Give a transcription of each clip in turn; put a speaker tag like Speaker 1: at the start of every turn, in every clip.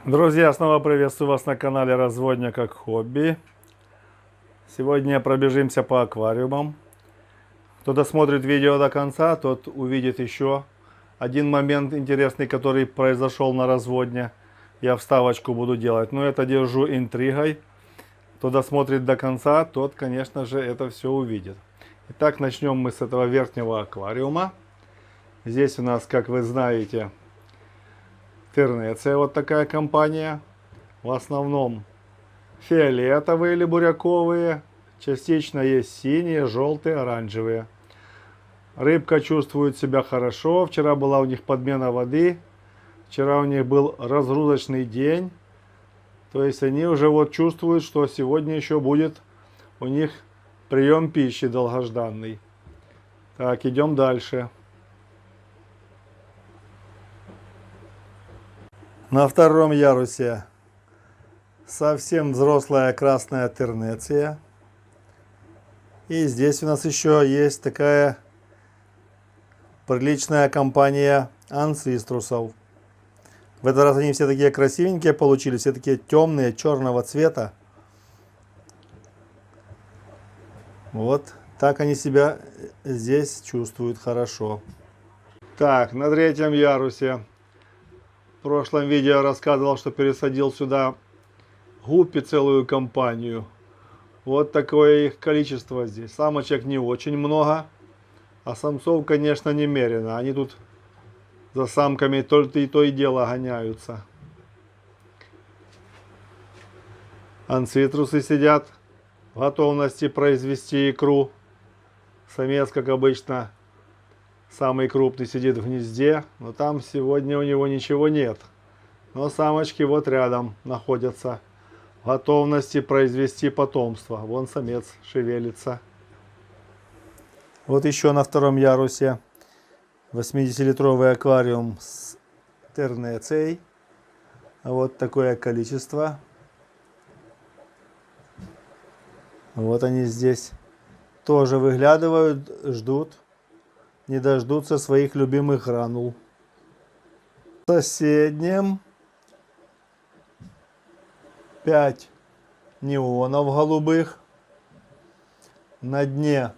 Speaker 1: Друзья, снова приветствую вас на канале Разводня как хобби. Сегодня пробежимся по аквариумам. Кто досмотрит видео до конца, тот увидит еще один момент интересный, который произошел на разводне. Я вставочку буду делать, но это держу интригой. Кто досмотрит до конца, тот, конечно же, это все увидит. Итак, начнем мы с этого верхнего аквариума. Здесь у нас, как вы знаете, Тернеция, вот такая компания. В основном фиолетовые или буряковые. Частично есть синие, желтые, оранжевые. Рыбка чувствует себя хорошо. Вчера была у них подмена воды. Вчера у них был разгрузочный день. То есть они уже вот чувствуют, что сегодня еще будет у них прием пищи долгожданный. Так, идем дальше. На втором ярусе совсем взрослая красная тернеция. И здесь у нас еще есть такая приличная компания анциструсов. В этот раз они все такие красивенькие получились, все такие темные, черного цвета. Вот так они себя здесь чувствуют хорошо. Так, на третьем ярусе. В прошлом видео я рассказывал, что пересадил сюда гуппи целую компанию. Вот такое их количество здесь. Самочек не очень много, а самцов, конечно, немерено. Они тут за самками только и то и дело гоняются. Анцитрусы сидят в готовности произвести икру. Самец, как обычно, самый крупный, сидит в гнезде, но там сегодня у него ничего нет. Но самочки вот рядом находятся в готовности произвести потомство. Вон самец шевелится. Вот еще на втором ярусе 80-литровый аквариум с тернецией. Вот такое количество. Вот они здесь тоже выглядывают, ждут. Не дождутся своих любимых гранул. В соседнем 5 неонов голубых. На дне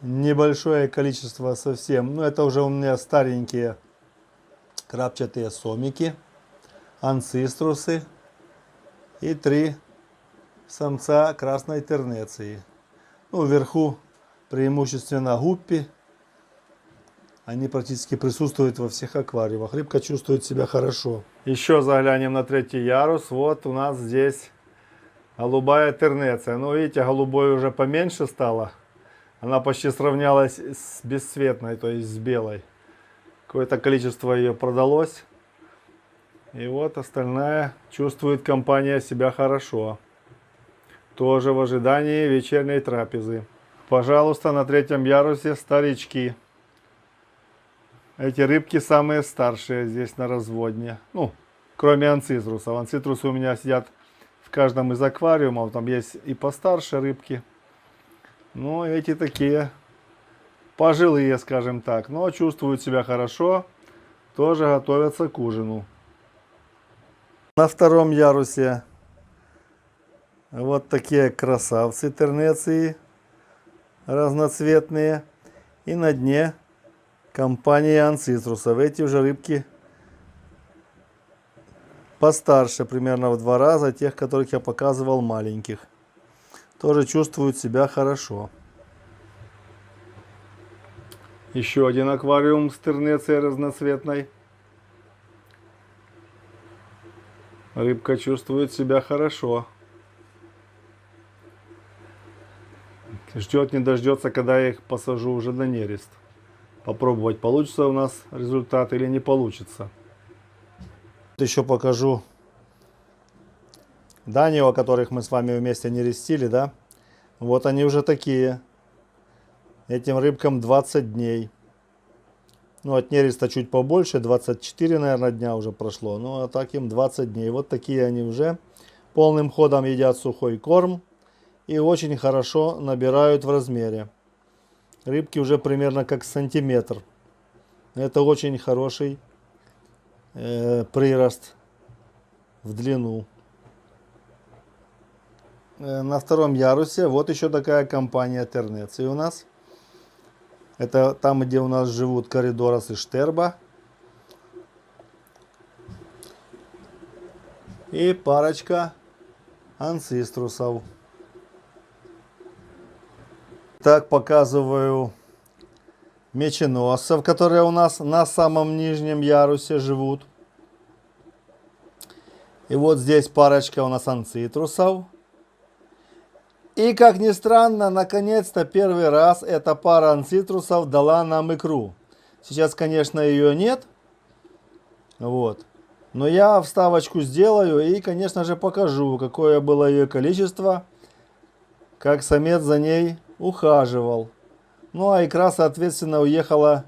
Speaker 1: небольшое количество совсем. Но это уже у меня старенькие крапчатые сомики, анциструсы и 3 самца красной тернеции. Ну, вверху преимущественно гуппи. Они практически присутствуют во всех аквариумах. Рыбка чувствует себя хорошо. Еще заглянем на третий ярус. Вот у нас здесь голубая тернеция. Ну, видите, голубой уже поменьше стало. Она почти сравнялась с бесцветной, то есть с белой. Какое-то количество ее продалось. И вот остальная чувствует компания себя хорошо. Тоже в ожидании вечерней трапезы. Пожалуйста, на третьем ярусе старички. Эти рыбки самые старшие здесь на разводне. Ну, кроме анцитрусов. Анцитрусы у меня сидят в каждом из аквариумов. Там есть и постарше рыбки. Но эти такие пожилые, скажем так. Но чувствуют себя хорошо. Тоже готовятся к ужину. На втором ярусе вот такие красавцы тернеции. Разноцветные. И на дне компания анцитрусов. Эти уже рыбки постарше, примерно в 2 раза тех, которых я показывал, маленьких. Тоже чувствуют себя хорошо. Еще один аквариум с тернецией разноцветной. Рыбка чувствует себя хорошо. Ждет, не дождется, когда я их посажу уже на нерест. Попробовать, получится у нас результат или не получится. Еще покажу данио, которых мы с вами вместе нерестили, да? Вот они уже такие. Этим рыбкам 20 дней. Ну, от нереста чуть побольше, 24, наверное, дня уже прошло. Ну, а так им 20 дней. Вот такие они уже. Полным ходом едят сухой корм. И очень хорошо набирают в размере. Рыбки уже примерно как сантиметр. Это очень хороший прирост в длину. На втором ярусе вот еще такая компания тернеции у нас. Это там, где у нас живут коридорос и штерба. И парочка анциструсов. Так, показываю меченосцев, которые у нас на самом нижнем ярусе живут. И вот здесь парочка у нас анцитрусов. И, как ни странно, наконец-то первый раз эта пара анцитрусов дала нам икру. Сейчас, конечно, ее нет. Вот. Но я вставочку сделаю и, конечно же, покажу, какое было ее количество, как самец за ней ухаживал. Ну, а икра, соответственно, уехала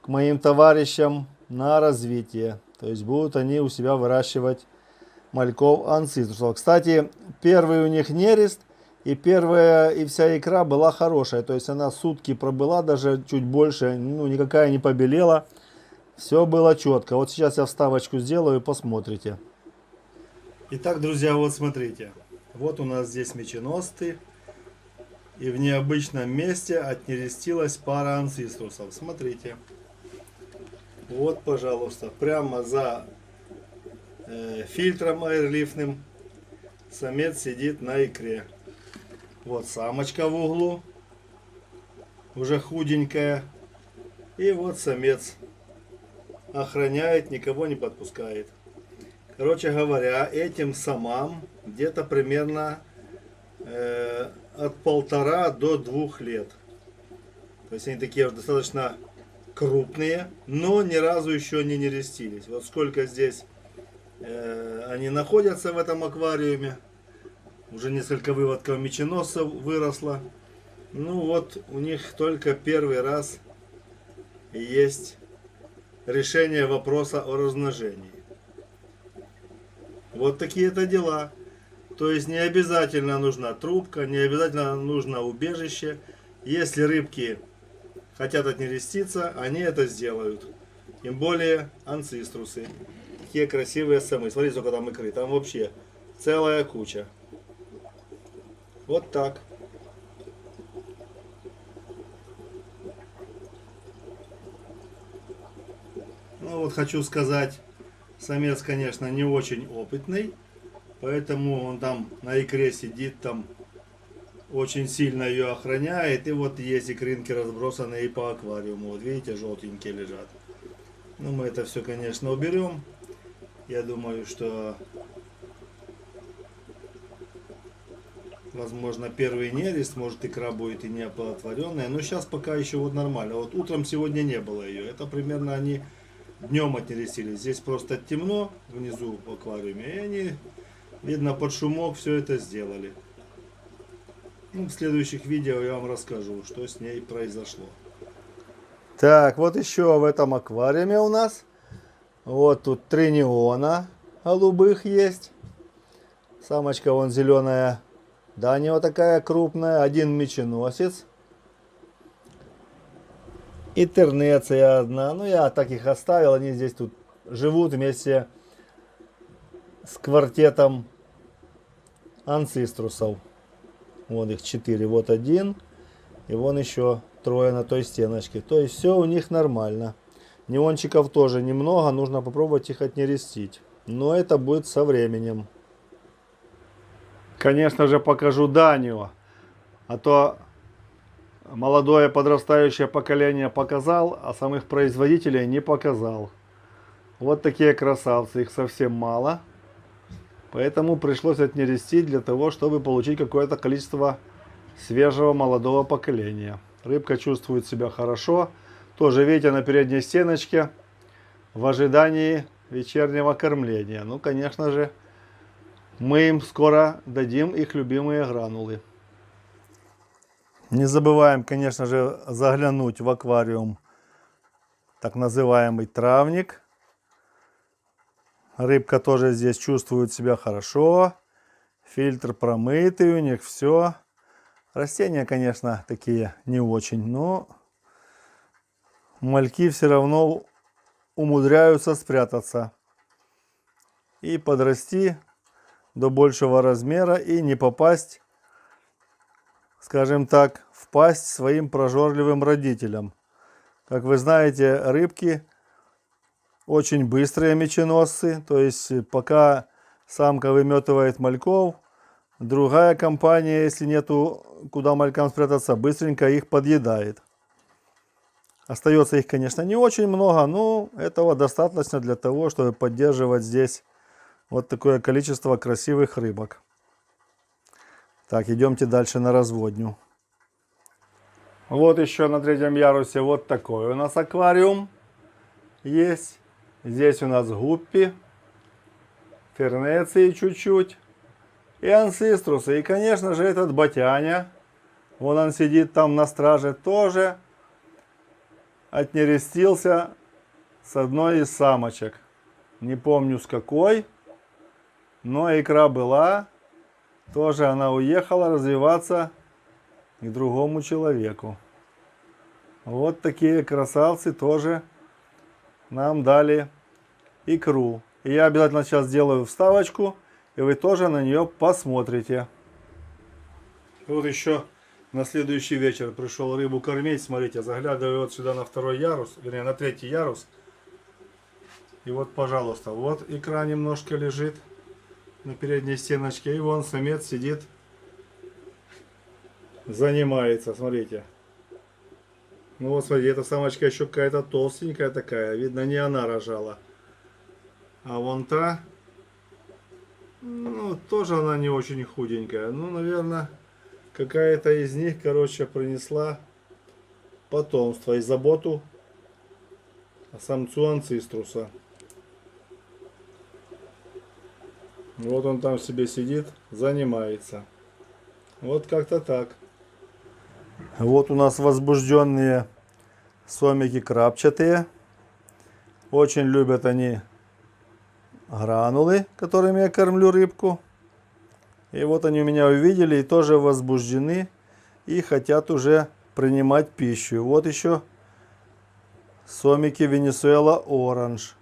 Speaker 1: к моим товарищам на развитие. То есть будут они у себя выращивать мальков анцитрусов. Кстати, первый у них нерест. И первая, и вся икра была хорошая. То есть она сутки пробыла, даже чуть больше. Ну, никакая не побелела. Все было четко. Вот сейчас я вставочку сделаю и посмотрите. Итак, друзья, вот смотрите. Вот у нас здесь меченосцы. И в необычном месте отнерестилась пара анциструсов. Смотрите. Вот, пожалуйста, прямо за фильтром аэрлифным самец сидит на икре. Вот самочка в углу, уже худенькая. И вот самец охраняет, никого не подпускает. Короче говоря, этим самам где-то примерно от 1,5 до 2 лет. То есть они такие достаточно крупные, но ни разу еще не нерестились. Вот сколько здесь они находятся в этом аквариуме. Уже несколько выводков меченосцев выросло. Ну вот у них только первый раз есть решение вопроса о размножении. Вот такие-то дела. То есть не обязательно нужна трубка, не обязательно нужно убежище. Если рыбки хотят отнереститься, они это сделают. Тем более анциструсы. Такие красивые самы. Смотрите, сколько там икры. Там вообще целая куча. Вот так. Ну вот хочу сказать, самец, конечно, не очень опытный, поэтому он там на икре сидит, там очень сильно ее охраняет. И вот есть икринки разбросанные и по аквариуму. Вот видите, желтенькие лежат. Ну мы это все, конечно, уберем. Я думаю, что возможно первый нерест, может икра будет и не оплодотворенная. Но сейчас пока еще вот нормально. Вот утром сегодня не было ее. Это примерно они днем отнерестились. Здесь просто темно внизу в аквариуме. И они, видно, под шумок все это сделали. Ну, в следующих видео я вам расскажу, что с ней произошло. Так, вот еще в этом аквариуме у нас. Вот тут 3 неона голубых есть. Самочка вон зеленая. Да, не вот такая крупная. Один меченосец. И тернеция одна. Ну, я так их оставил. Они здесь тут живут вместе с квартетом анциструсов. Вот их 4. Вот один. И вон еще 3 на той стеночке. То есть все у них нормально. Неончиков тоже немного. Нужно попробовать их отнерестить. Но это будет со временем. Конечно же, покажу Данию. А то молодое подрастающее поколение показал, а самих производителей не показал. Вот такие красавцы. Их совсем мало. Поэтому пришлось отнерестить для того, чтобы получить какое-то количество свежего молодого поколения. Рыбка чувствует себя хорошо. Тоже, видите, на передней стеночке в ожидании вечернего кормления. Ну, конечно же, мы им скоро дадим их любимые гранулы. Не забываем, конечно же, заглянуть в аквариум так называемый травник. Рыбка тоже здесь чувствует себя хорошо. Фильтр промытый у них, все. Растения, конечно, такие не очень, но мальки все равно умудряются спрятаться и подрасти до большего размера и не попасть, скажем так, в пасть своим прожорливым родителям. Как вы знаете, рыбки очень быстрые меченосцы, то есть пока самка выметывает мальков, другая компания, если нету куда малькам спрятаться, быстренько их подъедает. Остается их, конечно, не очень много, но этого достаточно для того, чтобы поддерживать здесь вот такое количество красивых рыбок. Так, идемте дальше на разводню. Вот еще на третьем ярусе вот такой у нас аквариум есть. Здесь у нас гуппи, фернеции чуть-чуть и анциструсы. И, конечно же, этот батяня, вон он сидит там на страже, тоже отнерестился с одной из самочек. Не помню с какой, но икра была. Тоже она уехала развиваться к другому человеку. Вот такие красавцы тоже нам дали икру. И я обязательно сейчас сделаю вставочку, и вы тоже на нее посмотрите. Вот еще на следующий вечер пришел рыбу кормить. Смотрите, заглядываю вот сюда на второй ярус, вернее на третий ярус. И вот, пожалуйста, вот икра немножко лежит на передней стеночке. И вон самец сидит, занимается, смотрите. Ну вот, смотрите, эта самочка еще какая-то толстенькая такая. Видно, не она рожала. А вон та, ну, тоже она не очень худенькая. Ну, наверное, какая-то из них, короче, принесла потомство и заботу о самцу анциструса. Вот он там себе сидит, занимается. Вот как-то так. Вот у нас возбужденные сомики крапчатые. Очень любят они гранулы, которыми я кормлю рыбку. И вот они у меня увидели и тоже возбуждены. И хотят уже принимать пищу. И вот еще сомики Венесуэла Оранж.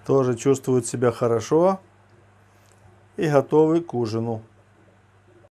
Speaker 1: Тоже чувствуют себя хорошо и готовы к ужину.